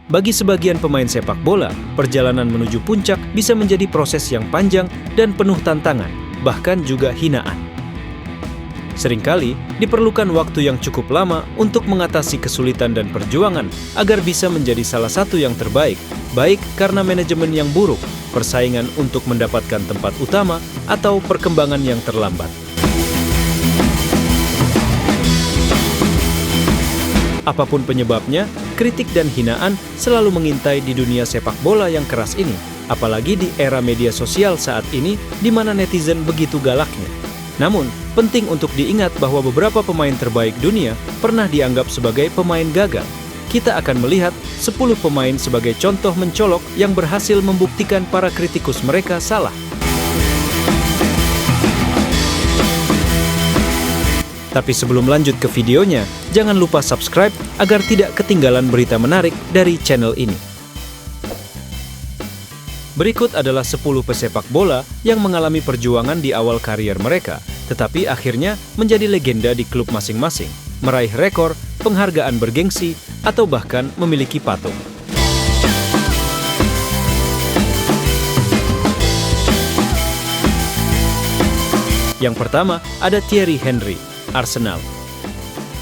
Bagi sebagian pemain sepak bola, perjalanan menuju puncak bisa menjadi proses yang panjang dan penuh tantangan, bahkan juga hinaan. Seringkali diperlukan waktu yang cukup lama untuk mengatasi kesulitan dan perjuangan agar bisa menjadi salah satu yang terbaik, baik karena manajemen yang buruk, persaingan untuk mendapatkan tempat utama, atau perkembangan yang terlambat. Apapun penyebabnya, kritik dan hinaan selalu mengintai di dunia sepak bola yang keras ini, apalagi di era media sosial saat ini di mana netizen begitu galaknya. Namun, penting untuk diingat bahwa beberapa pemain terbaik dunia pernah dianggap sebagai pemain gagal. Kita akan melihat 10 pemain sebagai contoh mencolok yang berhasil membuktikan para kritikus mereka salah. Tapi sebelum lanjut ke videonya, jangan lupa subscribe agar tidak ketinggalan berita menarik dari channel ini. Berikut adalah 10 pesepak bola yang mengalami perjuangan di awal karier mereka, tetapi akhirnya menjadi legenda di klub masing-masing, meraih rekor, penghargaan bergengsi, atau bahkan memiliki patung. Yang pertama ada Thierry Henry, Arsenal.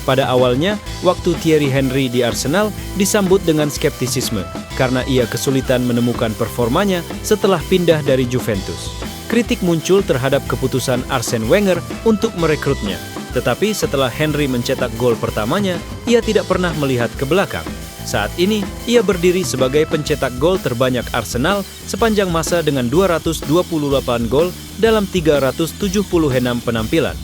Pada awalnya, waktu Thierry Henry di Arsenal disambut dengan skeptisisme karena ia kesulitan menemukan performanya setelah pindah dari Juventus. Kritik muncul terhadap keputusan Arsene Wenger untuk merekrutnya. Tetapi setelah Henry mencetak gol pertamanya, ia tidak pernah melihat ke belakang. Saat ini, ia berdiri sebagai pencetak gol terbanyak Arsenal sepanjang masa dengan 228 gol dalam 376 penampilan.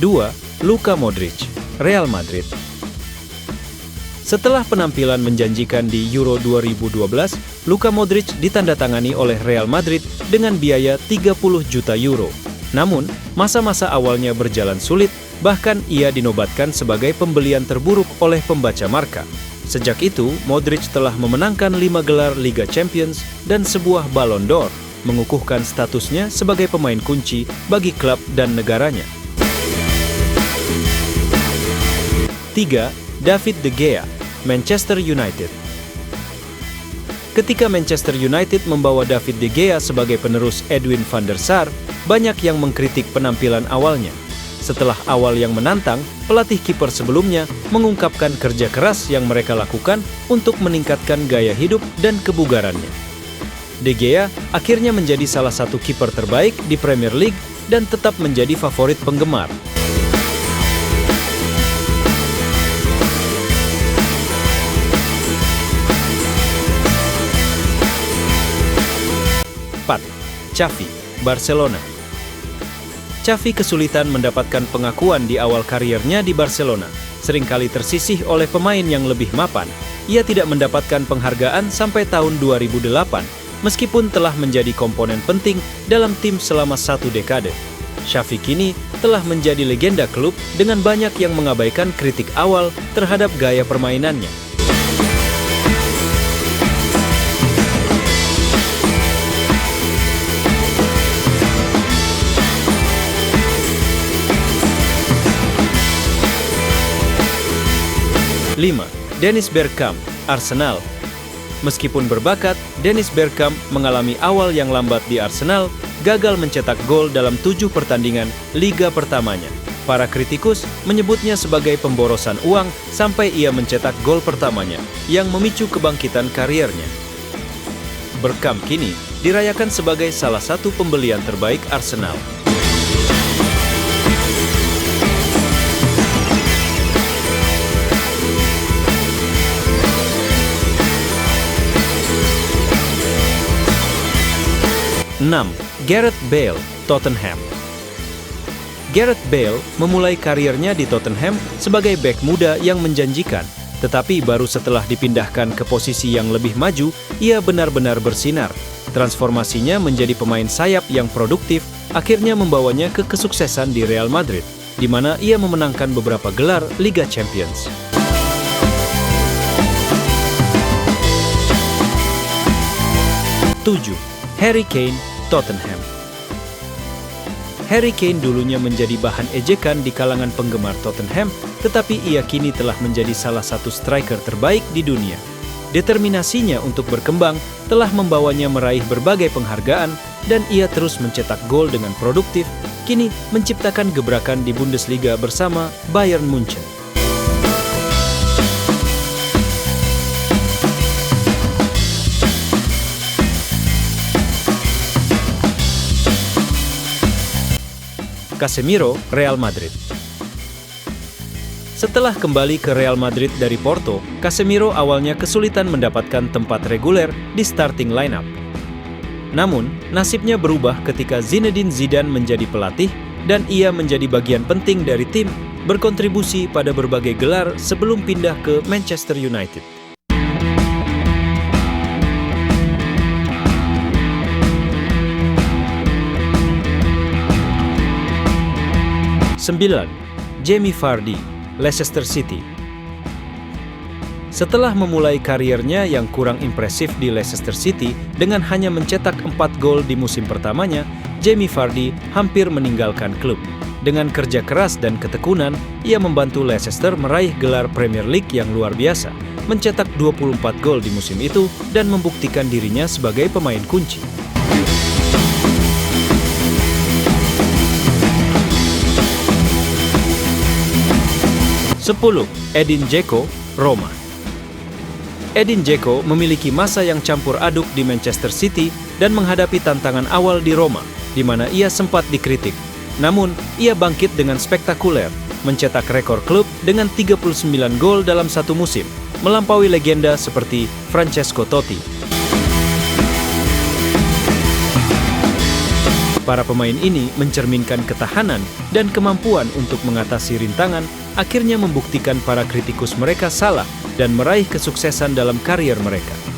2. Luka Modric, Real Madrid. Setelah penampilan menjanjikan di Euro 2012, Luka Modric ditandatangani oleh Real Madrid dengan biaya 30 juta euro. Namun, masa-masa awalnya berjalan sulit, bahkan ia dinobatkan sebagai pembelian terburuk oleh pembaca Marca. Sejak itu, Modric telah memenangkan 5 gelar Liga Champions dan sebuah Ballon d'Or, mengukuhkan statusnya sebagai pemain kunci bagi klub dan negaranya. 3. David De Gea, Manchester United. Ketika Manchester United membawa David De Gea sebagai penerus Edwin van der Sar, banyak yang mengkritik penampilan awalnya. Setelah awal yang menantang, pelatih kiper sebelumnya mengungkapkan kerja keras yang mereka lakukan untuk meningkatkan gaya hidup dan kebugarannya. De Gea akhirnya menjadi salah satu kiper terbaik di Premier League dan tetap menjadi favorit penggemar. 4. Xavi, Barcelona. Xavi kesulitan mendapatkan pengakuan di awal kariernya di Barcelona, seringkali tersisih oleh pemain yang lebih mapan. Ia tidak mendapatkan penghargaan sampai tahun 2008, meskipun telah menjadi komponen penting dalam tim selama 1 dekade. Xavi kini telah menjadi legenda klub dengan banyak yang mengabaikan kritik awal terhadap gaya permainannya. 5. Dennis Bergkamp, Arsenal. Meskipun berbakat, Dennis Bergkamp mengalami awal yang lambat di Arsenal, gagal mencetak gol dalam 7 pertandingan liga pertamanya. Para kritikus menyebutnya sebagai pemborosan uang sampai ia mencetak gol pertamanya, yang memicu kebangkitan kariernya. Bergkamp kini dirayakan sebagai salah satu pembelian terbaik Arsenal. 6. Gareth Bale, Tottenham. Gareth Bale memulai karirnya di Tottenham sebagai bek muda yang menjanjikan, tetapi baru setelah dipindahkan ke posisi yang lebih maju, ia benar-benar bersinar. Transformasinya menjadi pemain sayap yang produktif akhirnya membawanya ke kesuksesan di Real Madrid, di mana ia memenangkan beberapa gelar Liga Champions. 7. Harry Kane, Tottenham. Harry Kane dulunya menjadi bahan ejekan di kalangan penggemar Tottenham, tetapi ia kini telah menjadi salah satu striker terbaik di dunia. Determinasinya untuk berkembang telah membawanya meraih berbagai penghargaan dan ia terus mencetak gol dengan produktif, kini menciptakan gebrakan di Bundesliga bersama Bayern Munchen. Casemiro, Real Madrid. Setelah kembali ke Real Madrid dari Porto, Casemiro awalnya kesulitan mendapatkan tempat reguler di starting lineup. Namun, nasibnya berubah ketika Zinedine Zidane menjadi pelatih dan ia menjadi bagian penting dari tim, berkontribusi pada berbagai gelar sebelum pindah ke Manchester United. 9. Jamie Vardy, Leicester City. Setelah memulai kariernya yang kurang impresif di Leicester City dengan hanya mencetak 4 gol di musim pertamanya, Jamie Vardy hampir meninggalkan klub. Dengan kerja keras dan ketekunan, ia membantu Leicester meraih gelar Premier League yang luar biasa, mencetak 24 gol di musim itu dan membuktikan dirinya sebagai pemain kunci. 10. Edin Dzeko, Roma. Edin Dzeko memiliki masa yang campur aduk di Manchester City dan menghadapi tantangan awal di Roma, di mana ia sempat dikritik. Namun, ia bangkit dengan spektakuler, mencetak rekor klub dengan 39 gol dalam satu musim, melampaui legenda seperti Francesco Totti. Para pemain ini mencerminkan ketahanan dan kemampuan untuk mengatasi rintangan, akhirnya membuktikan para kritikus mereka salah dan meraih kesuksesan dalam karier mereka.